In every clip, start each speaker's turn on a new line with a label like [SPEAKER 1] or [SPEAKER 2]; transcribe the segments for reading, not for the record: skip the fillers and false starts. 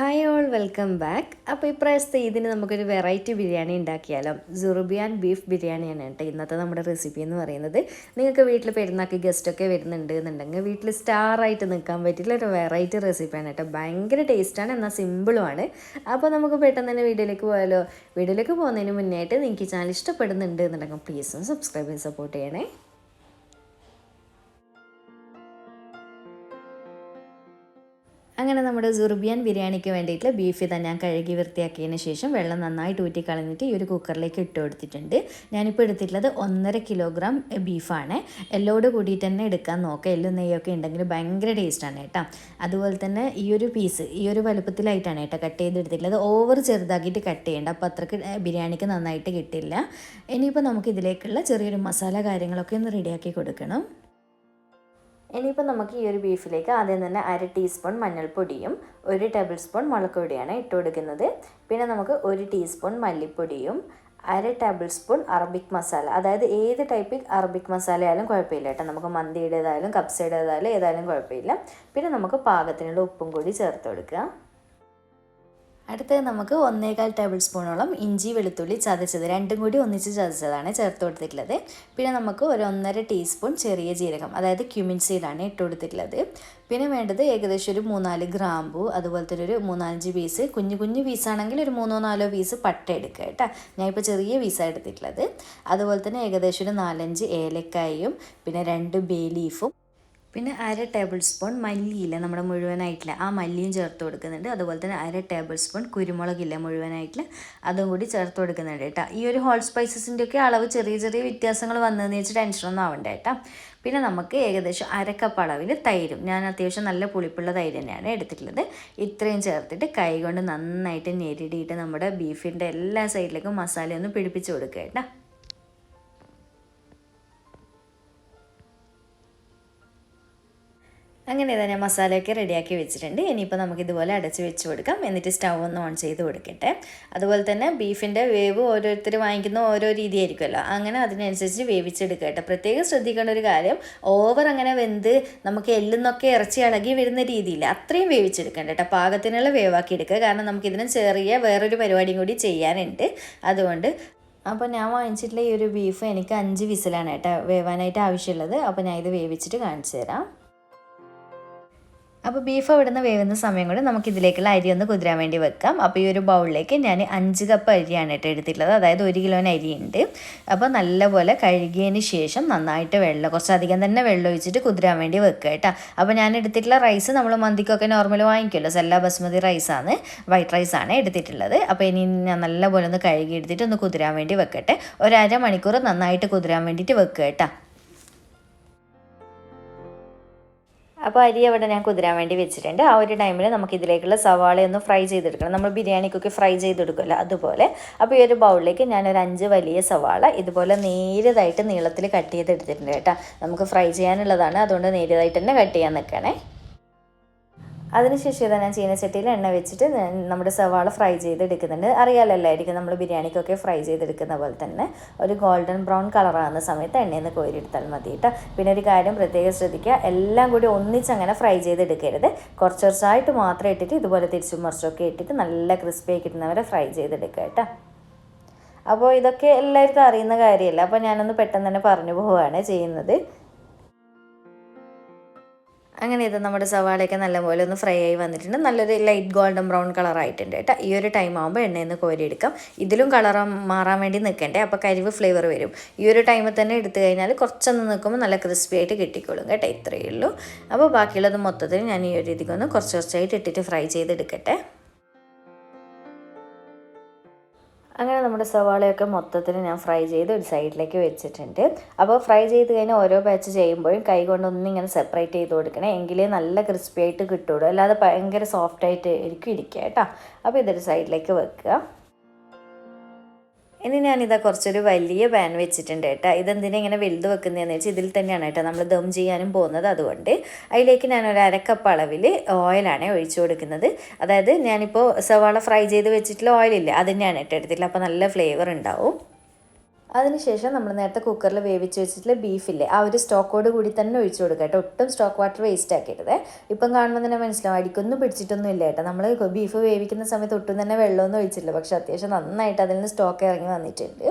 [SPEAKER 1] Hi all welcome back. അപ്പോൾ ഇപ്രാവശ്യത്തെ ഇതിന് നമുക്കൊരു വെറൈറ്റി ബിരിയാണി ഉണ്ടാക്കിയാലോ. സുർബിയാൻ ബീഫ് ബിരിയാണിയാണ് കേട്ടോ ഇന്നത്തെ നമ്മുടെ റെസിപ്പി എന്ന് പറയുന്നത്. നിങ്ങൾക്ക് വീട്ടിൽ പെരുന്നാൾക്ക് ഗസ്റ്റൊക്കെ വരുന്നുണ്ട് എന്നുണ്ടെങ്കിൽ വീട്ടിൽ സ്റ്റാറായിട്ട് നിൽക്കാൻ പറ്റിയിട്ടുള്ള ഒരു വെറൈറ്റി റെസിപ്പിയാണ് കേട്ടോ. ഭയങ്കര ടേസ്റ്റാണ്, എന്നാൽ സിമ്പിളുമാണ്. അപ്പോൾ നമുക്ക് പെട്ടെന്ന് തന്നെ വീഡിയോയിലേക്ക് പോയാലോ. വീഡിയോയിലേക്ക് പോകുന്നതിന് മുന്നേയായിട്ട് നിങ്ങൾക്ക് ഈ ചാനൽ ഇഷ്ടപ്പെടുന്നുണ്ട് എന്നുണ്ടെങ്കിൽ പ്ലീസ് ഒന്ന് സബ്സ്ക്രൈബ് ചെയ്ത് സപ്പോർട്ട് ചെയ്യണേ. അങ്ങനെ നമ്മുടെ സുർബിയാൻ ബിരിയാണിക്ക് വേണ്ടിയിട്ടുള്ള ബീഫ് ഇതാ ഞാൻ കഴുകി വൃത്തിയാക്കിയതിന് ശേഷം വെള്ളം നന്നായിട്ട് ഊറ്റി കളഞ്ഞിട്ട് ഈ ഒരു കുക്കറിലേക്ക് ഇട്ട് കൊടുത്തിട്ടുണ്ട്. ഞാനിപ്പോൾ എടുത്തിട്ടുള്ളത് 1.5 കിലോഗ്രാം ബീഫാണ്. എല്ലോട് കൂടിയിട്ട് തന്നെ എടുക്കാൻ നോക്കുക. എല്ലും നെയ്യൊക്കെ ഉണ്ടെങ്കിൽ ഭയങ്കര ടേസ്റ്റാണ് കേട്ടോ. അതുപോലെ തന്നെ ഈ ഒരു പീസ് ഈ ഒരു വലുപ്പത്തിലായിട്ടാണ് കേട്ടോ കട്ട് ചെയ്തെടുത്തിട്ടുള്ളത്. ഓവർ ചെറുതാക്കിയിട്ട് കട്ട് ചെയ്യേണ്ട, അപ്പോൾ അത്രയ്ക്ക് ബിരിയാണിക്ക് നന്നായിട്ട് കിട്ടില്ല. ഇനിയിപ്പോൾ നമുക്ക് ഇതിലേക്കുള്ള ചെറിയൊരു മസാല കാര്യങ്ങളൊക്കെ ഒന്ന് റെഡിയാക്കി കൊടുക്കണം. ഇനിയിപ്പോൾ നമുക്ക് ഈ ഒരു ബീഫിലേക്ക് ആദ്യം തന്നെ 1/2 ടീസ്പൂൺ മഞ്ഞൾപ്പൊടിയും 1 ടേബിൾ സ്പൂൺ മുളക് പൊടിയാണ് ഇട്ട് കൊടുക്കുന്നത്. പിന്നെ നമുക്ക് 1 ടീസ്പൂൺ മല്ലിപ്പൊടിയും 1/2 ടേബിൾ സ്പൂൺ അറബിക് മസാല, അതായത് ഏത് ടൈപ്പ് അറബിക് മസാല ആയാലും കുഴപ്പമില്ല കേട്ടോ. നമുക്ക് മന്തിയുടേതായാലും കബ്സയുടേതായാലും ഏതായാലും കുഴപ്പമില്ല. പിന്നെ നമുക്ക് പാകത്തിനുള്ള ഉപ്പും കൂടി ചേർത്ത് കൊടുക്കുക. അടുത്തത് നമുക്ക് 1.25 ടേബിൾ സ്പൂണോളം ഇഞ്ചി വെളുത്തുള്ളി ചതച്ചത് രണ്ടും കൂടി ഒന്നിച്ച് ചതച്ചതാണ് ചേർത്ത് കൊടുത്തിട്ടുള്ളത്. പിന്നെ നമുക്ക് ഒരു 1.5 ടീസ്പൂൺ ചെറിയ ജീരകം, അതായത് ക്യുമിൻ സീഡാണ് ഇട്ട് കൊടുത്തിട്ടുള്ളത്. പിന്നെ വേണ്ടത് ഏകദേശം ഒരു 3-4 ഗ്രാമ്പു, അതുപോലെ തന്നെ ഒരു 3-5 പീസ് കുഞ്ഞു പീസാണെങ്കിൽ ഒരു 3-4 പീസ് പട്ട എടുക്കുക കേട്ടോ. ഞാനിപ്പോൾ ചെറിയ പീസാണ് എടുത്തിട്ടുള്ളത്. അതുപോലെ തന്നെ ഏകദേശം ഒരു 4-5 ഏലക്കായും പിന്നെ 2 ബേ ലീഫും പിന്നെ 1/2 ടേബിൾ സ്പൂൺ മല്ലിയില്ല നമ്മുടെ മുഴുവനായിട്ടില്ല ആ മല്ലിയും ചേർത്ത് കൊടുക്കുന്നുണ്ട്. അതുപോലെ തന്നെ 1/2 ടേബിൾ സ്പൂൺ കുരുമുളകില്ല മുഴുവനായിട്ടില്ല അതും കൂടി ചേർത്ത് കൊടുക്കുന്നുണ്ട് കേട്ടോ. ഈ ഒരു ഹോൾ സ്പൈസസിൻ്റെ ഒക്കെ അളവ് ചെറിയ വ്യത്യാസങ്ങൾ വന്നതെന്ന് വെച്ച് ടെൻഷനൊന്നും ആവണ്ട കേട്ടോ. പിന്നെ നമുക്ക് ഏകദേശം 1/2 കപ്പ് അളവിൽ തൈരും, ഞാൻ അത്യാവശ്യം നല്ല പുളിപ്പുള്ള തൈര് തന്നെയാണ് എടുത്തിട്ടുള്ളത്. ഇത്രയും ചേർത്തിട്ട് കൈ കൊണ്ട് നന്നായിട്ട് ഞെരിടിയിട്ട് നമ്മുടെ ബീഫിൻ്റെ എല്ലാ സൈഡിലേക്കും മസാല ഒന്ന് പിടിപ്പിച്ച് കൊടുക്കുക കേട്ടോ. അങ്ങനെ തന്നെ മസാലയൊക്കെ റെഡിയാക്കി വെച്ചിട്ടുണ്ട്. ഇനിയിപ്പോൾ നമുക്കിതുപോലെ അടച്ച് വെച്ച് കൊടുക്കാം. എന്നിട്ട് സ്റ്റൗ ഒന്ന് ഓൺ ചെയ്ത് കൊടുക്കട്ടെ. അതുപോലെ തന്നെ ബീഫിൻ്റെ വേവ് ഓരോരുത്തർ വാങ്ങിക്കുന്ന ഓരോ രീതിയായിരിക്കുമല്ലോ, അങ്ങനെ അതിനനുസരിച്ച് വേവിച്ചെടുക്കുക കേട്ടോ. പ്രത്യേകം ശ്രദ്ധിക്കേണ്ട ഒരു കാര്യം, ഓവർ അങ്ങനെ വെന്ത് നമുക്ക് എല്ലുന്നൊക്കെ ഇറച്ചി ഇളകി വരുന്ന രീതിയിൽ അത്രയും വേവിച്ചെടുക്കേണ്ട കേട്ടോ. പാകത്തിനുള്ള വേവാക്കി എടുക്കുക. കാരണം നമുക്കിതിന് ചെറിയ വേറൊരു പരിപാടിയും കൂടി ചെയ്യാനുണ്ട്. അതുകൊണ്ട് അപ്പോൾ ഞാൻ വാങ്ങിച്ചിട്ടുള്ള ഈ ഒരു ബീഫ് എനിക്ക് 5 വിസിലാണ് കേട്ടോ വേവാനായിട്ട് ആവശ്യമുള്ളത്. അപ്പോൾ ഞാൻ ഇത് വേവിച്ചിട്ട് കാണിച്ചു തരാം. അപ്പോൾ ബീഫ് അവിടെ നിന്ന് വേവുന്ന സമയം കൊണ്ട് നമുക്കിതിലേക്കുള്ള അരി ഒന്ന് കുതിരാൻ വേണ്ടി വെക്കാം. അപ്പോൾ ഈ ഒരു ബൗളിലേക്ക് ഞാൻ 5 കപ്പ് അരിയാണ് കേട്ടോ എടുത്തിട്ടുള്ളത്, അതായത് 1 കിലോന് അരിയുണ്ട്. അപ്പോൾ നല്ലപോലെ കഴുകിയതിന് ശേഷം നന്നായിട്ട് കുറച്ചധികം തന്നെ വെള്ളം ഒഴിച്ചിട്ട് കുതിരാൻ വേണ്ടി വെക്കുക കേട്ടോ. അപ്പോൾ ഞാൻ എടുത്തിട്ടുള്ള റൈസ് നമ്മൾ മന്തിക്കൊക്കെ നോർമൽ വാങ്ങിക്കുമല്ലോ, സെല്ല ബസ്മതി റൈസാണ്, വൈറ്റ് റൈസാണ് എടുത്തിട്ടുള്ളത്. അപ്പോൾ ഇനി ഞാൻ നല്ലപോലെ ഒന്ന് കഴുകി എടുത്തിട്ട് ഒന്ന് കുതിരാൻ വേണ്ടി വെക്കട്ടെ. ഒരു അരമണിക്കൂർ നന്നായിട്ട് കുതിരാൻ വേണ്ടിയിട്ട് വെക്കുക കേട്ടോ. അപ്പോൾ അരി അവിടെ ഞാൻ കുതിരാൻ വേണ്ടി വെച്ചിട്ടുണ്ട്. ആ ഒരു ടൈമിൽ നമുക്ക് ഇതിലേക്കുള്ള സവാളയൊന്ന് ഫ്രൈ ചെയ്തെടുക്കണം. നമ്മൾ ബിരിയാണിക്കൊക്കെ ഫ്രൈ ചെയ്തെടുക്കുമല്ലോ അതുപോലെ. അപ്പോൾ ഈ ഒരു ബൗളിലേക്ക് ഞാനൊരു 5 വലിയ സവാള ഇതുപോലെ നേരിയതായിട്ട് നീളത്തിൽ കട്ട് ചെയ്തെടുത്തിട്ടുണ്ട് കേട്ടോ. നമുക്ക് ഫ്രൈ ചെയ്യാനുള്ളതാണ്, അതുകൊണ്ട് നേരിയതായിട്ട് തന്നെ കട്ട് ചെയ്യാൻ നിൽക്കണേ. അതിനുശേഷം ഇതാ ഞാൻ ചീനച്ചട്ടിയിൽ എണ്ണ വെച്ചിട്ട് നമ്മുടെ സവാള ഫ്രൈ ചെയ്തെടുക്കുന്നുണ്ട്. അറിയാമല്ലായിരിക്കും നമ്മൾ ബിരിയാണിക്കൊക്കെ ഫ്രൈ ചെയ്തെടുക്കുന്ന പോലെ തന്നെ ഒരു ഗോൾഡൻ ബ്രൗൺ കളറാകുന്ന സമയത്ത് എണ്ണയിൽ നിന്ന് കോരിയെടുത്താൽ മതി കേട്ടോ. പിന്നെ ഒരു കാര്യം പ്രത്യേകം ശ്രദ്ധിക്കുക, എല്ലാം കൂടി ഒന്നിച്ചങ്ങനെ ഫ്രൈ ചെയ്തെടുക്കരുത്. കുറച്ചായിട്ട് മാത്രം ഇട്ടിട്ട് ഇതുപോലെ തിരിച്ചും മറിച്ചൊക്കെ ഇട്ടിട്ട് നല്ല ക്രിസ്പി ആയി കിട്ടുന്നവരെ ഫ്രൈ ചെയ്തെടുക്കുക കേട്ടോ. അപ്പോൾ ഇതൊക്കെ എല്ലാവർക്കും അറിയുന്ന കാര്യമല്ല, അപ്പോൾ ഞാനൊന്ന് പെട്ടെന്ന് തന്നെ പറഞ്ഞു പോവുകയാണ് ചെയ്യുന്നത്. അങ്ങനെ ഇത് നമ്മുടെ സവാളയൊക്കെ നല്ലപോലെ ഒന്ന് ഫ്രൈ ആയി വന്നിട്ടുണ്ട്. നല്ലൊരു ലൈറ്റ് ഗോൾഡൻ ബ്രൗൺ കളറായിട്ടുണ്ട് കേട്ടോ. ഈ ഒരു ടൈം ആകുമ്പോൾ എണ്ണയിൽ നിന്ന് കോരിയെടുക്കാം. ഇതിലും കളർ മാറാൻ വേണ്ടി നിൽക്കണ്ടേ, അപ്പോൾ കരിവ് ഫ്ലേവർ വരും. ഈ ഒരു ടൈമിൽ തന്നെ എടുത്തു കഴിഞ്ഞാൽ കുറച്ചൊന്ന് നിൽക്കുമ്പോൾ നല്ല ക്രിസ്പി ആയിട്ട് കിട്ടിക്കോളും കേട്ടോ. ഇത്രയേ ഉള്ളൂ. അപ്പോൾ ബാക്കിയുള്ളത് മൊത്തത്തിൽ ഞാൻ ഈ ഒരു രീതിക്കൊന്ന് കുറച്ചായിട്ട് ഇട്ടിട്ട് ഫ്രൈ ചെയ്തെടുക്കട്ടെ. അങ്ങനെ നമ്മുടെ സവാളയൊക്കെ മൊത്തത്തിൽ ഞാൻ ഫ്രൈ ചെയ്ത് ഒരു സൈഡിലേക്ക് വെച്ചിട്ടുണ്ട്. അപ്പോൾ ഫ്രൈ ചെയ്ത് കഴിഞ്ഞാൽ ഓരോ ബാച്ച് ചെയ്യുമ്പോഴും കൈ കൊണ്ടൊന്നും ഇങ്ങനെ സെപ്പറേറ്റ് ചെയ്ത് കൊടുക്കണേ, എങ്കിലേ നല്ല ക്രിസ്പി ആയിട്ട് കിട്ടുള്ളൂ. അല്ലാതെ ഭയങ്കര സോഫ്റ്റായിട്ട് ആയിരിക്കും ഇരിക്കുക കേട്ടോ. അപ്പോൾ ഇതൊരു സൈഡിലേക്ക് വെക്കുക. ഇനി ഞാനിതാ കുറച്ചൊരു വലിയ പാൻ വെച്ചിട്ടുണ്ട് കേട്ടോ. ഇതെന്തിനാ ഇങ്ങനെ വലുത് വെക്കുന്നതെന്ന് വെച്ചാൽ ഇതിൽ തന്നെയാണ് കേട്ടോ നമ്മൾ ദം ചെയ്യാനും പോകുന്നത്. അതുകൊണ്ട് അതിലേക്ക് ഞാനൊരു 1/2 കപ്പ് അളവിൽ ഓയിലാണ് ഒഴിച്ചു കൊടുക്കുന്നത്. അതായത് ഞാനിപ്പോൾ സവാള ഫ്രൈ ചെയ്ത് വെച്ചിട്ടുള്ള ഓയിലില്ല, അത് തന്നെയാണ് കേട്ടോ എടുത്തിട്ടുള്ളത്. അപ്പോൾ നല്ല ഫ്ലേവർ ഉണ്ടാവും. അതിനുശേഷം നമ്മൾ നേരത്തെ കുക്കറിൽ വേവിച്ച് വെച്ചിട്ടുള്ള ബീഫില്ലേ ആ ഒരു സ്റ്റോക്കോട് കൂടി തന്നെ ഒഴിച്ചു കൊടുക്കുക കേട്ടോ. ഒട്ടും സ്റ്റോക്ക് വാട്ടർ വേസ്റ്റ് ആക്കരുത്. ഇപ്പം കാണുമ്പോൾ തന്നെ മനസ്സിലാവും അടിക്കൊന്നും പിടിച്ചിട്ടൊന്നും ഇല്ല കേട്ടോ. നമ്മൾ ബീഫ് വേവിക്കുന്ന സമയത്ത് ഒട്ടും തന്നെ വെള്ളമൊന്നും ഒഴിച്ചില്ല, പക്ഷേ അത്യാവശ്യം നന്നായിട്ട് അതിൽ നിന്ന് സ്റ്റോക്ക് ഇറങ്ങി വന്നിട്ടുണ്ട്.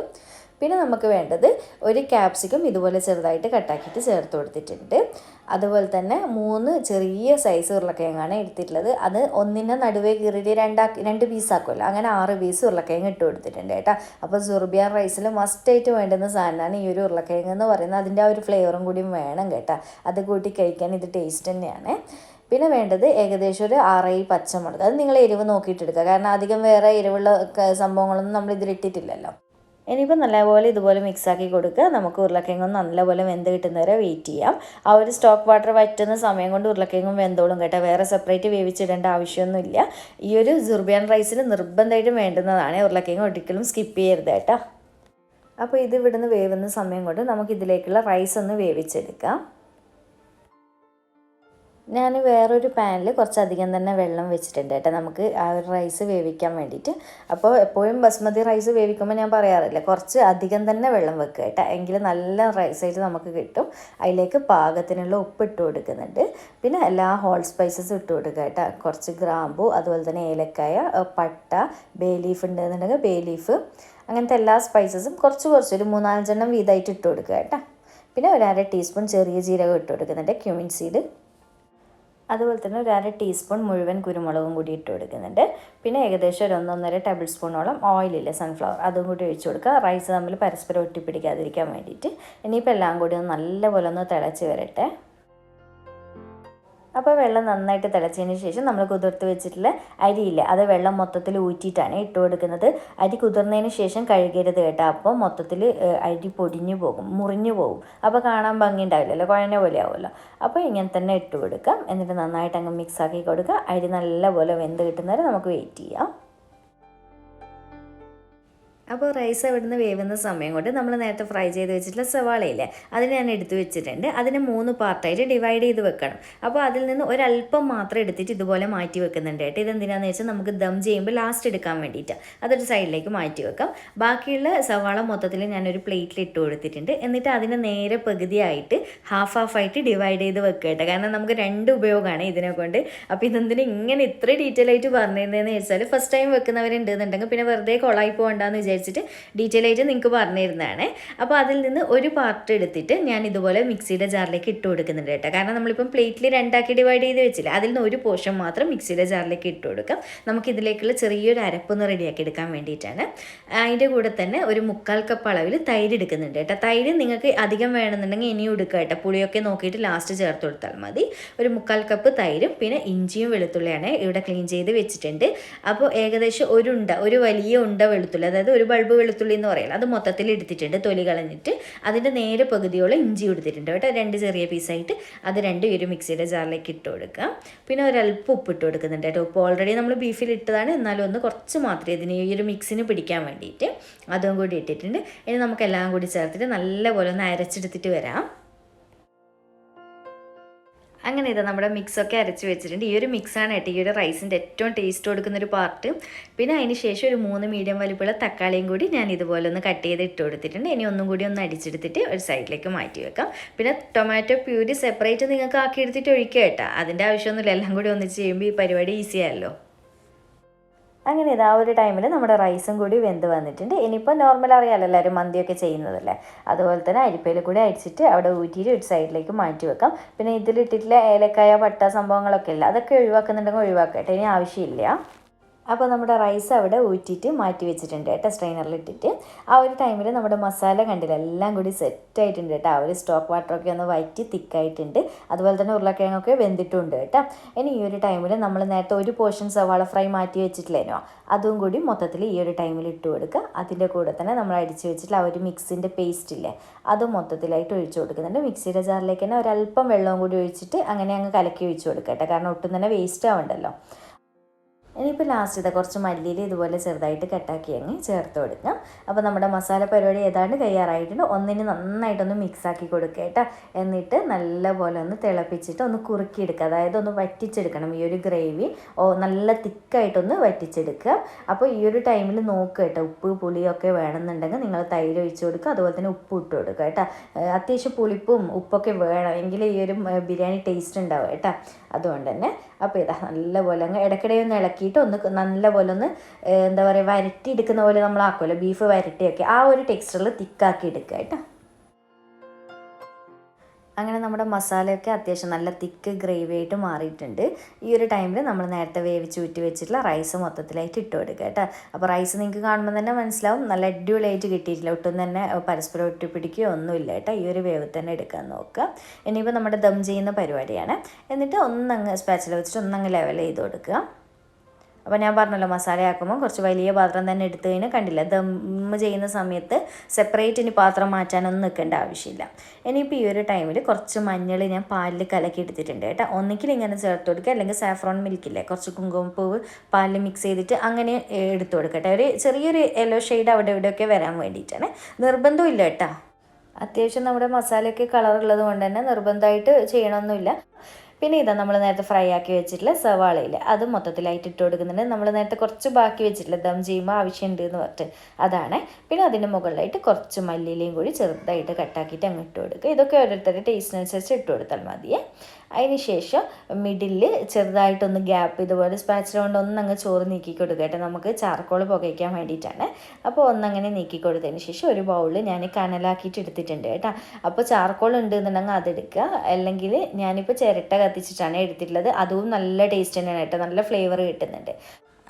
[SPEAKER 1] പിന്നെ നമുക്ക് വേണ്ടത് ഒരു ക്യാപ്സിക്കം ഇതുപോലെ ചെറുതായിട്ട് കട്ടാക്കിയിട്ട് ചേർത്ത് കൊടുത്തിട്ടുണ്ട്. അതുപോലെ തന്നെ 3 ചെറിയ സൈസ് ഉരുളക്കിഴങ്ങാണ് എടുത്തിട്ടുള്ളത്. അത് ഒന്നിനെ നടുവേ കീറിയിട്ട് 2 പീസാക്കുമല്ലോ, അങ്ങനെ 6 പീസ് ഉരുളക്കിഴങ്ങ് ഇട്ട് കൊടുത്തിട്ടുണ്ട് കേട്ടോ. അപ്പോൾ സുർബിയാൻ റൈസിൽ മസ്റ്റായിട്ട് വേണ്ടുന്ന സാധനമാണ് ഈ ഒരു ഉരുളക്കിഴങ്ങ് എന്ന് പറയുന്നത്. അതിൻ്റെ ആ ഒരു ഫ്ലേവറും കൂടിയും വേണം കേട്ടോ. അത് കൂട്ടി കഴിക്കാൻ ഇത് ടേസ്റ്റ് തന്നെയാണ്. പിന്നെ വേണ്ടത് ഏകദേശം ഒരു 6 പച്ചമുളക്. അത് നിങ്ങൾ എരിവ് നോക്കിയിട്ട് എടുക്കുക, കാരണം അധികം വേറെ എരിവുള്ള സംഭവങ്ങളൊന്നും നമ്മൾ ഇതിലിട്ടിട്ടില്ലല്ലോ. ഇനിയിപ്പോൾ നല്ലപോലെ ഇതുപോലെ മിക്സാക്കി കൊടുക്കുക. നമുക്ക് ഉരുളക്കിഴങ്ങും നല്ലപോലെ വെന്ത് കിട്ടുന്നവരെ വെയിറ്റ് ചെയ്യാം. ആ ഒരു സ്റ്റോക്ക് വാട്ടർ വറ്റുന്ന സമയം കൊണ്ട് ഉരുളക്കിഴങ്ങും വെന്തോളും കേട്ടോ. വേറെ സെപ്പറേറ്റ് വേവിച്ചിടേണ്ട ആവശ്യമൊന്നുമില്ല. ഈ ഒരു സുർബിയാൻ റൈസിൽ നിർബന്ധമായിട്ടും വേണ്ടുന്നതാണ്. ഉരുളക്കിഴങ്ങ് ഒരിക്കലും സ്കിപ്പ് ചെയ്യരുത് കേട്ടോ. അപ്പോൾ ഇത് ഇവിടുന്ന് വേവുന്ന സമയം കൊണ്ട് നമുക്കിതിലേക്കുള്ള റൈസ് ഒന്ന് വേവിച്ചെടുക്കാം. ഞാൻ വേറൊരു പാനിൽ കുറച്ചധികം തന്നെ വെള്ളം വെച്ചിട്ടുണ്ട് കേട്ടോ, നമുക്ക് ആ ഒരു റൈസ് വേവിക്കാൻ വേണ്ടിയിട്ട്. അപ്പോൾ എപ്പോഴും ബസ്മതി റൈസ് വേവിക്കുമ്പോൾ ഞാൻ പറയാറില്ല, കുറച്ച് അധികം തന്നെ വെള്ളം വെക്കുക കേട്ടോ, എങ്കിൽ നല്ല റൈസായിട്ട് നമുക്ക് കിട്ടും. അതിലേക്ക് പാകത്തിനുള്ള ഉപ്പ് ഇട്ട് കൊടുക്കുന്നുണ്ട്. പിന്നെ എല്ലാ ഹോൾ സ്പൈസസും ഇട്ട് കൊടുക്കുക കേട്ടോ. കുറച്ച് ഗ്രാമ്പു, അതുപോലെ തന്നെ ഏലക്കായ, പട്ട, ബേ ലീഫ് ഉണ്ടെന്നുണ്ടെങ്കിൽ ബേ ലീഫ്, അങ്ങനത്തെ എല്ലാ സ്പൈസസും കുറച്ച് ഒരു 3-4 വീതമായിട്ട് ഇട്ട് കൊടുക്കുക കേട്ടോ. പിന്നെ ഒരു 1/2 ടീസ്പൂൺ ചെറിയ ജീരകം ഇട്ട് കൊടുക്കുന്നുണ്ട്, ക്യൂമിൻ സീഡ്. അതുപോലെ തന്നെ ഒരു 1/2 ടീസ്പൂൺ മുഴുവൻ കുരുമുളകും കൂടി ഇട്ട് കൊടുക്കുന്നുണ്ട്. പിന്നെ ഏകദേശം ഒരു 1-1.5 ടേബിൾ സ്പൂണോളം ഓയിലില്ലേ സൺഫ്ലവർ, അതും കൂടി ഒഴിച്ച് കൊടുക്കുക. റൈസ് തമ്മിൽ പരസ്പരം ഒട്ടിപ്പിടിക്കാതിരിക്കാൻ വേണ്ടിയിട്ട്. ഇനിയിപ്പോൾ എല്ലാം കൂടി നല്ലപോലെ ഒന്ന് തിളച്ച് വരട്ടെ. അപ്പോൾ വെള്ളം നന്നായിട്ട് തിളച്ചതിന് ശേഷം നമ്മൾ കുതിർത്ത് വെച്ചിട്ടുള്ള അരിയില്ല, അത് വെള്ളം മൊത്തത്തിൽ ഊറ്റിയിട്ടാണ് ഇട്ട് കൊടുക്കുന്നത്. അരി കുതിർന്നതിന് ശേഷം കഴുകരുത് കേട്ടോ, അപ്പോൾ മൊത്തത്തിൽ അരി പൊടിഞ്ഞു പോകും, മുറിഞ്ഞു പോകും. അപ്പോൾ കാണാൻ ഭംഗി ഉണ്ടാവില്ലല്ലോ, കുഴഞ്ഞ പോലെ ആവുമല്ലോ. അപ്പോൾ ഇങ്ങനെ തന്നെ ഇട്ട് കൊടുക്കാം. എന്നിട്ട് നന്നായിട്ട് അങ്ങ് മിക്സ് ആക്കി കൊടുക്കുക. അരി നല്ലപോലെ വെന്ത് കിട്ടുന്നവരെ നമുക്ക് വെയിറ്റ് ചെയ്യാം. അപ്പോൾ റൈസ് അവിടുന്ന് വേവുന്ന സമയം കൊണ്ട് നമ്മൾ നേരത്തെ ഫ്രൈ ചെയ്ത് വെച്ചിട്ടുള്ള സവാളയില്ലേ, അതിന് ഞാൻ എടുത്ത് വെച്ചിട്ടുണ്ട്. അതിനെ 3 പാർട്ടായിട്ട് ഡിവൈഡ് ചെയ്ത് വെക്കണം. അപ്പോൾ അതിൽ നിന്ന് ഒരല്പം മാത്രം എടുത്തിട്ട് ഇതുപോലെ മാറ്റി വെക്കുന്നുണ്ട് കേട്ടോ. ഇതെന്തിനാണെന്ന് വെച്ചാൽ നമുക്ക് ദം ചെയ്യുമ്പോൾ ലാസ്റ്റ് എടുക്കാൻ വേണ്ടിയിട്ട് അതൊരു സൈഡിലേക്ക് മാറ്റി വെക്കാം. ബാക്കിയുള്ള സവാള മൊത്തത്തിൽ ഞാനൊരു പ്ലേറ്റിൽ ഇട്ട് കൊടുത്തിട്ടുണ്ട്. എന്നിട്ട് അതിനെ നേരെ പകുതിയായിട്ട് ഹാഫായിട്ട് ഡിവൈഡ് ചെയ്ത് വെക്കുക കേട്ടോ, കാരണം നമുക്ക് 2 ഉപയോഗമാണ് ഇതിനെ കൊണ്ട്. അപ്പോൾ ഇതെന്തിനും ഇങ്ങനെ ഇത്ര ഡീറ്റെയിൽ ആയിട്ട് പറഞ്ഞിരുന്നതെന്ന് വെച്ചാൽ ഫസ്റ്റ് ടൈം വെക്കുന്നവരുണ്ടെന്നുണ്ടെങ്കിൽ പിന്നെ വെറുതെ കൊളായി പോകണ്ടെന്ന് വിചാരിച്ചിട്ട് ഡീറ്റെയിൽ ആയിട്ട് നിങ്ങൾക്ക് പറഞ്ഞിരുന്നതാണ്. അപ്പോൾ അതിൽ നിന്ന് ഒരു പാർട്ട് എടുത്തിട്ട് ഞാൻ ഇതുപോലെ മിക്സിയുടെ ജാറിലേക്ക് ഇട്ട് കൊടുക്കുന്നുണ്ട് കേട്ടോ, കാരണം നമ്മളിപ്പം പ്ലേറ്റിൽ 2 ഡിവൈഡ് ചെയ്ത് വെച്ചില്ല, അതിൽ നിന്ന് ഒരു പോർഷൻ മാത്രം മിക്സിയുടെ ജാറിലേക്ക് ഇട്ട് കൊടുക്കാം. നമുക്കിതിലേക്കുള്ള ചെറിയൊരു അരപ്പൊന്ന് റെഡിയാക്കി എടുക്കാൻ വേണ്ടിയിട്ടാണ്. അതിൻ്റെ കൂടെ തന്നെ ഒരു 1/4 കപ്പ് അളവിൽ തൈര് എടുക്കുന്നുണ്ട് കേട്ടോ. തൈര് നിങ്ങൾക്ക് അധികം വേണമെന്നുണ്ടെങ്കിൽ ഇനിയും എടുക്കുക കേട്ടോ, പുളിയൊക്കെ നോക്കിയിട്ട് ലാസ്റ്റ് ചേർത്ത് കൊടുത്താൽ മതി. ഒരു 1/4 കപ്പ് തൈരും പിന്നെ ഇഞ്ചിയും വെളുത്തുള്ളിയാണ് ഇവിടെ ക്ലീൻ ചെയ്ത് വെച്ചിട്ടുണ്ട്. അപ്പോൾ ഏകദേശം ഒരു വലിയ ഉണ്ട വെളുത്തുള്ളി, അതായത് ഒരു ബൾബ് വെളുത്തുള്ളി എന്ന് പറയില്ല, അത് മൊത്തത്തിൽ എടുത്തിട്ടുണ്ട്, തൊലി കളഞ്ഞിട്ട്. അതിൻ്റെ നേരെ പകുതിയോളം ഇഞ്ചി എടുത്തിട്ടുണ്ട് കേട്ടോ, 2 ചെറിയ പീസായിട്ട്. അത് 2 ഒരു മിക്സിയുടെ ജാറിലേക്ക് ഇട്ട് കൊടുക്കാം. പിന്നെ ഒരല്പം ഉപ്പിട്ട് കൊടുക്കുന്നുണ്ട് കേട്ടോ. ഉപ്പ് ഓൾറെഡി നമ്മൾ ബീഫിൽ ഇട്ടതാണ്, എന്നാലും ഒന്ന് കുറച്ച് മാത്രമേ ഇതിന് ഈ ഒരു മിക്സിന് പിടിക്കാൻ വേണ്ടിയിട്ട് അതും കൂടി ഇട്ടിട്ടുണ്ട്. ഇനി നമുക്കെല്ലാം കൂടി ചേർത്തിട്ട് നല്ലപോലെ ഒന്ന് അരച്ചെടുത്തിട്ട് വരാം. അങ്ങനെ ഇതാ നമ്മുടെ മിക്സൊക്കെ അരച്ച് വെച്ചിട്ടുണ്ട്. ഈ ഒരു മിക്സാണ് കേട്ടോ ഈ ഒരു റൈസിൻ്റെ ഏറ്റവും ടേസ്റ്റ് കൊടുക്കുന്നൊരു പാർട്ട്. പിന്നെ അതിന് ശേഷം ഒരു 3 മീഡിയം വലിപ്പമുള്ള തക്കാളിയും കൂടി ഞാൻ ഇതുപോലെ ഒന്ന് കട്ട് ചെയ്ത് ഇട്ട് കൊടുത്തിട്ടുണ്ട്. ഇനി ഒന്നും കൂടി ഒന്ന് അടിച്ചെടുത്തിട്ട് ഒരു സൈഡിലേക്ക് മാറ്റി വെക്കാം. പിന്നെ ടൊമാറ്റോ പ്യൂരി സെപ്പറേറ്റ് നിങ്ങൾക്ക് ആക്കി എടുത്തിട്ട് ഒഴിക്കുക കേട്ടോ, അതിൻ്റെ ആവശ്യമൊന്നുമില്ല. എല്ലാം കൂടി ഒന്നിച്ച് ചെയ്യുമ്പോൾ ഈ പരിപാടി ഈസിയാണല്ലോ. അങ്ങനെ ഇതാ ഒരു ടൈമിൽ നമ്മുടെ റൈസും കൂടി വെന്ത് വന്നിട്ടുണ്ട്. ഇനിയിപ്പോൾ നോർമൽ അറിയാമല്ലോ എല്ലാവരും മന്തിയൊക്കെ ചെയ്യുന്നതല്ലേ, അതുപോലെ തന്നെ അരിപ്പയിൽ കൂടി അടിച്ചിട്ട് അവിടെ ഊറ്റിയിട്ട് ഒരു സൈഡിലേക്ക് മാറ്റി വെക്കാം. പിന്നെ ഇതിലിട്ടിട്ടുള്ള ഏലക്കായ പട്ട സംഭവങ്ങളൊക്കെ ഇല്ല, അതൊക്കെ ഒഴിവാക്കുന്നുണ്ടെങ്കിൽ ഒഴിവാക്കട്ടെ, ഇനി ആവശ്യമില്ല. അപ്പോൾ നമ്മുടെ റൈസ് അവിടെ ഊറ്റിയിട്ട് മാറ്റി വെച്ചിട്ടുണ്ട് കേട്ടോ, സ്ട്രെയിനറിലിട്ടിട്ട്. ആ ഒരു ടൈമിൽ നമ്മുടെ മസാല കണ്ടില്ല എല്ലാം കൂടി സെറ്റായിട്ടുണ്ട് കേട്ടോ. ആ ഒരു സ്റ്റോക്ക് വാട്ടറൊക്കെ ഒന്ന് വറ്റി തിക്കായിട്ടുണ്ട്. അതുപോലെ തന്നെ ഉരുളക്കിഴങ്ങൊക്കെ വെന്തിട്ടുണ്ട് കേട്ടോ. ഇനി ഈ ഒരു ടൈമിൽ നമ്മൾ നേരത്തെ ഒരു പോർഷൻ സവാള ഫ്രൈ മാറ്റി വെച്ചിട്ടില്ലേനോ, അതും കൂടി മൊത്തത്തിൽ ഈ ഒരു ടൈമിൽ ഇട്ട് കൊടുക്കുക. അതിൻ്റെ കൂടെ തന്നെ നമ്മൾ അടിച്ച് വെച്ചിട്ടുള്ള ആ ഒരു മിക്സിൻ്റെ പേസ്റ്റ് ഇല്ലേ, അതും മൊത്തത്തിലായിട്ട് ഒഴിച്ചു കൊടുക്കുന്നുണ്ട്. മിക്സിയുടെ ജാറിലേക്ക് തന്നെ ഒരല്പം വെള്ളവും കൂടി ഒഴിച്ചിട്ട് അങ്ങനെ അങ്ങ് കലക്കി ഒഴിച്ചു കൊടുക്കുക കേട്ടോ, കാരണം ഒട്ടും തന്നെ വേസ്റ്റ് ആവണ്ടല്ലോ. ഇനിയിപ്പോൾ ലാസ്റ്റ് ഇതാ കുറച്ച് മല്ലിയില ഇതുപോലെ ചെറുതായിട്ട് കട്ടാക്കി അങ്ങ് ചേർത്ത് കൊടുക്കാം. അപ്പോൾ നമ്മുടെ മസാല പരിപാടി ഏതാണ്ട് കയ്യാറായിട്ടുണ്ട്. ഒന്നിന് നന്നായിട്ടൊന്ന് മിക്സാക്കി കൊടുക്കുക കേട്ടോ. എന്നിട്ട് നല്ലപോലെ ഒന്ന് തിളപ്പിച്ചിട്ട് ഒന്ന് കുറുക്കിയെടുക്കുക, അതായത് ഒന്ന് വറ്റിച്ചെടുക്കണം ഈ ഒരു ഗ്രേവി. നല്ല തിക്കായിട്ടൊന്ന് വറ്റിച്ചെടുക്കുക. അപ്പോൾ ഈ ഒരു ടൈമിൽ നോക്കുക കേട്ടോ, ഉപ്പ് പുളിയൊക്കെ വേണമെന്നുണ്ടെങ്കിൽ നിങ്ങൾ തൈര് ഒഴിച്ച് കൊടുക്കുക, അതുപോലെ തന്നെ ഉപ്പ് ഇട്ട് കൊടുക്കുക കേട്ടോ. അത്യാവശ്യം പുളിപ്പും ഉപ്പൊക്കെ വേണം, എങ്കിൽ ഈ ഒരു ബിരിയാണി ടേസ്റ്റ് ഉണ്ടാവും കേട്ടോ. അതുകൊണ്ട് തന്നെ അപ്പോൾ ഇതാ നല്ലപോലെ അങ്ങ് ഇടയ്ക്കിടെ ഒന്ന് ഇളക്കിയിട്ട് ഒന്ന് നല്ലപോലെ ഒന്ന് എന്താ പറയുക വരട്ടി എടുക്കുന്ന പോലെ നമ്മളാക്കുമല്ലോ ബീഫ് വരട്ടിയൊക്കെ, ആ ഒരു ടെക്സ്ചറിൽ തിക്കാക്കി എടുക്കുക കേട്ടോ. അങ്ങനെ നമ്മുടെ മസാലയൊക്കെ അത്യാവശ്യം നല്ല തിക്ക് ഗ്രേവി ആയിട്ട് മാറിയിട്ടുണ്ട്. ഈ ഒരു ടൈമിൽ നമ്മൾ നേരത്തെ വേവിച്ച് ഊറ്റി വെച്ചിട്ടുള്ള റൈസ് മൊത്തത്തിലായിട്ട് ഇട്ട് കൊടുക്കുക കേട്ടോ. അപ്പോൾ റൈസ് നിങ്ങൾക്ക് കാണുമ്പോൾ തന്നെ മനസ്സിലാവും നല്ല അടിപൊളിയായിട്ട് കിട്ടിയിട്ടില്ല, ഒട്ടും തന്നെ പരസ്പരം ഒട്ടിപ്പിടിക്കുകയോ ഒന്നുമില്ല കേട്ടോ. ഈ ഒരു വേവ് തന്നെ എടുക്കാൻ നോക്കുക. ഇനിയിപ്പോൾ നമ്മുടെ ദം ചെയ്യുന്ന പരിപാടിയാണ്. എന്നിട്ട് ഒന്നങ്ങ് സ്പാച്ചിൽ വെച്ചിട്ട് ഒന്നങ്ങ് ലെവൽ ചെയ്ത് കൊടുക്കുക. അപ്പോൾ ഞാൻ പറഞ്ഞല്ലോ മസാലയാക്കുമ്പോൾ കുറച്ച് വലിയ പാത്രം തന്നെ എടുത്തു കഴിഞ്ഞാൽ കണ്ടില്ല, ദം ചെയ്യുന്ന സമയത്ത് സെപ്പറേറ്റ് ഇനി പാത്രം മാറ്റാനൊന്നും നിൽക്കേണ്ട ആവശ്യമില്ല. ഇനിയിപ്പോൾ ഈ ഒരു ടൈമിൽ കുറച്ച് മഞ്ഞൾ ഞാൻ പാലിൽ കലക്കി എടുത്തിട്ടുണ്ട് കേട്ടോ. ഒന്നിക്കിൽ ഇങ്ങനെ ചേർത്ത് കൊടുക്കുക, അല്ലെങ്കിൽ സാഫ്രോൺ മിൽക്കില്ലേ കുറച്ച് കുങ്കുമപ്പൂവ് പാലിൽ മിക്സ് ചെയ്തിട്ട് അങ്ങനെ എടുത്തു കൊടുക്കട്ടെ. ഒരു ചെറിയൊരു യെല്ലോ ഷെയ്ഡ് അവിടെ ഇവിടെയൊക്കെ വരാൻ വേണ്ടിയിട്ടാണ്, നിർബന്ധമില്ല കേട്ടോ. അത്യാവശ്യം നമ്മുടെ മസാലയൊക്കെ കളറുള്ളത് കൊണ്ട് തന്നെ നിർബന്ധമായിട്ട് ചെയ്യണമൊന്നുമില്ല. പിന്നെ ഇതാ നമ്മൾ നേരത്തെ ഫ്രൈ ആക്കി വെച്ചിട്ടുള്ള സവാളയിൽ അത് മൊത്തത്തിലായിട്ട് ഇട്ട് കൊടുക്കുന്നുണ്ട്. നമ്മൾ നേരത്തെ കുറച്ച് ബാക്കി വെച്ചിട്ടില്ല ദം ചെയ്യുമ്പോൾ ആവശ്യമുണ്ട് എന്ന് പറഞ്ഞിട്ട്, അതാണ്. പിന്നെ അതിൻ്റെ മുകളിലായിട്ട് കുറച്ച് മല്ലിയിലയും കൂടി ചെറുതായിട്ട് കട്ടാക്കിയിട്ട് അങ്ങ് ഇട്ട് കൊടുക്കുക. ഇതൊക്കെ ഓരോരുത്തരുടെ ടേസ്റ്റിനനുസരിച്ച് ഇട്ട് കൊടുത്താൽ മതിയേ. അതിന് ശേഷം മിഡിൽ ചെറുതായിട്ടൊന്ന് ഗ്യാപ്പ് ഇതുപോലെ സ്പാച്ചില കൊണ്ട് ഒന്നങ്ങ് ചോറ് നീക്കി കൊടുക്കുക കേട്ടോ. നമുക്ക് ചാർക്കോൾ പുകയ്ക്കാൻ വേണ്ടിയിട്ടാണ്. അപ്പോൾ ഒന്നങ്ങനെ നീക്കി കൊടുത്തതിന് ശേഷം ഒരു ബൗളിൽ ഞാൻ കനലാക്കിയിട്ട് എടുത്തിട്ടുണ്ട് കേട്ടോ. അപ്പോൾ ചാർക്കോൾ ഉണ്ട് എന്നുണ്ടെങ്കിൽ അതെടുക്കുക, അല്ലെങ്കിൽ ഞാനിപ്പോൾ ചിരട്ട കത്തിച്ചിട്ടാണ് എടുത്തിട്ടുള്ളത്. അതും നല്ല ടേസ്റ്റ് തന്നെയാണ് കേട്ടോ, നല്ല ഫ്ലേവർ കിട്ടുന്നുണ്ട്.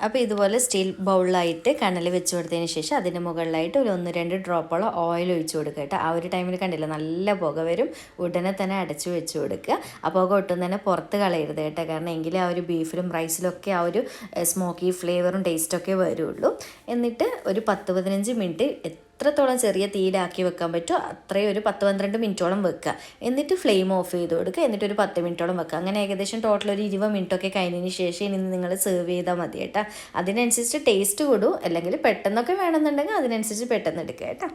[SPEAKER 1] അപ്പോൾ ഇതുപോലെ സ്റ്റീൽ ബൗളിലായിട്ട് കനൽ വെച്ച് കൊടുത്തതിന് ശേഷം അതിൻ്റെ മുകളിലായിട്ട് ഒരു 1-2 ഡ്രോപ്പോളം ഓയിൽ ഒഴിച്ച് കൊടുക്കുക കേട്ടോ. ആ ഒരു ടൈമിൽ കണ്ടില്ല നല്ല പുക വരും, ഉടനെ തന്നെ അടച്ചു വെച്ച് കൊടുക്കുക. ആ പുക ഒട്ടും തന്നെ പുറത്ത് കളയരുത് കേട്ടോ, കാരണം എങ്കിലേ ആ ഒരു ബീഫിലും റൈസിലൊക്കെ ആ ഒരു സ്മോക്കി ഫ്ലേവറും ടേസ്റ്റൊക്കെ വരുള്ളൂ. എന്നിട്ട് ഒരു 10-15 മിനിറ്റ് എത്രത്തോളം ചെറിയ തീയിലാക്കി വെക്കാൻ പറ്റുമോ അത്രയും ഒരു 10-12 മിനിറ്റോളം വെക്കുക. എന്നിട്ട് ഫ്ലെയിം ഓഫ് ചെയ്ത് കൊടുക്കുക. എന്നിട്ട് ഒരു 10 മിനിറ്റോളം വെക്കുക. അങ്ങനെ ഏകദേശം ടോട്ടൽ ഒരു 20 മിനിറ്റൊക്കെ കഴിഞ്ഞതിന് ശേഷം ഇനി നിങ്ങൾ സെർവ് ചെയ്താൽ മതി കേട്ടോ. അതിനനുസരിച്ച് ടേസ്റ്റ് കൂടും, അല്ലെങ്കിൽ പെട്ടെന്നൊക്കെ വേണമെന്നുണ്ടെങ്കിൽ അതിനനുസരിച്ച് പെട്ടെന്ന് എടുക്കുക കേട്ടോ.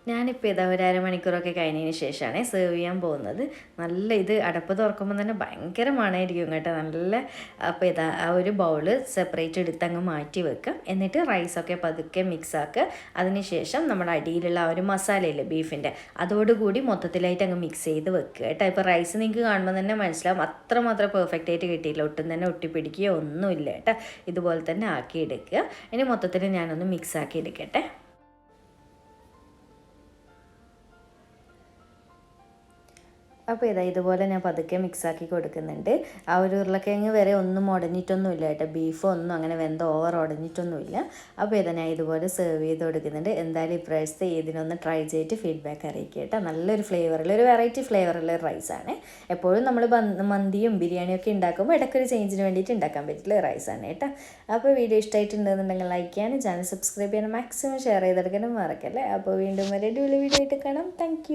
[SPEAKER 1] ഞാനിപ്പോൾ ഇതാ ഒരു അരമണിക്കൂറൊക്കെ കഴിഞ്ഞതിന് ശേഷമാണ് സെർവ് ചെയ്യാൻ പോകുന്നത്. നല്ല ഇത് അടപ്പ് തുറക്കുമ്പോൾ തന്നെ ഭയങ്കര മണമായിരിക്കും കേട്ടോ, നല്ല. അപ്പോൾ ഇതാ ആ ഒരു ബൗള് സെപ്പറേറ്റ് എടുത്ത് അങ്ങ് മാറ്റി വെക്കുക. എന്നിട്ട് റൈസൊക്കെ പതുക്കെ മിക്സ് ആക്കുക. അതിനുശേഷം നമ്മുടെ അടിയിലുള്ള ആ ഒരു മസാലയില്ലേ ബീഫിൻ്റെ, അതോടുകൂടി മൊത്തത്തിലായിട്ട് അങ്ങ് മിക്സ് ചെയ്ത് വെക്കുക കേട്ടോ. ഇപ്പോൾ റൈസ് നിങ്ങൾക്ക് കാണുമ്പോൾ തന്നെ മനസ്സിലാവും അത്രമാത്രം പെർഫെക്റ്റ് ആയിട്ട് കിട്ടിയില്ല, ഒട്ടും തന്നെ ഒട്ടിപ്പിടിക്കുകയോ ഒന്നുമില്ല കേട്ടോ. ഇതുപോലെ തന്നെ ആക്കി എടുക്കുക. ഇനി മൊത്തത്തിൽ ഞാനൊന്ന് മിക്സ് ആക്കി എടുക്കട്ടെ. അപ്പോൾ ഇതുപോലെ ഞാൻ പതുക്കെ മിക്സാക്കി കൊടുക്കുന്നുണ്ട്. ആ ഒരു ഉരുളക്കിഴങ്ങ് വരെ ഒന്നും ഉടഞ്ഞിട്ടൊന്നുമില്ല കേട്ടോ, ബീഫോ ഒന്നും അങ്ങനെ വെന്ത ഓവർ ഉടഞ്ഞിട്ടൊന്നുമില്ല. അപ്പോൾ ഞാൻ ഇതുപോലെ സെർവ് ചെയ്ത് കൊടുക്കുന്നുണ്ട്. എന്തായാലും ഇപ്രാവശ്യത്തെ ഇതിനൊന്ന് ട്രൈ ചെയ്തിട്ട് ഫീഡ്ബാക്ക് അറിയിക്കുക കേട്ടോ. നല്ലൊരു ഫ്ലേവറുള്ള ഒരു വെറൈറ്റി ഫ്ലേവറുള്ള ഒരു റൈസാണ്. എപ്പോഴും നമ്മൾ മന്തിയും ബിരിയാണിയൊക്കെ ഉണ്ടാക്കുമ്പോൾ ഇടയ്ക്കൊരു ചേഞ്ചിന് വേണ്ടിയിട്ട് ഉണ്ടാക്കാൻ പറ്റില്ല റൈസാണ് കേട്ടോ. അപ്പോൾ വീഡിയോ ഇഷ്ടമായിട്ടുണ്ടെന്നുണ്ടെങ്കിൽ ലൈക്ക് ചെയ്യാനും ചാനൽ സബ്സ്ക്രൈബ് ചെയ്യാനും മാക്സിമം ഷെയർ ചെയ്തെടുക്കാനും മറക്കല്ലേ. അപ്പോൾ വീണ്ടും ഒരു അടിപൊളി വീഡിയോ ആയിട്ട് കാണാം. താങ്ക്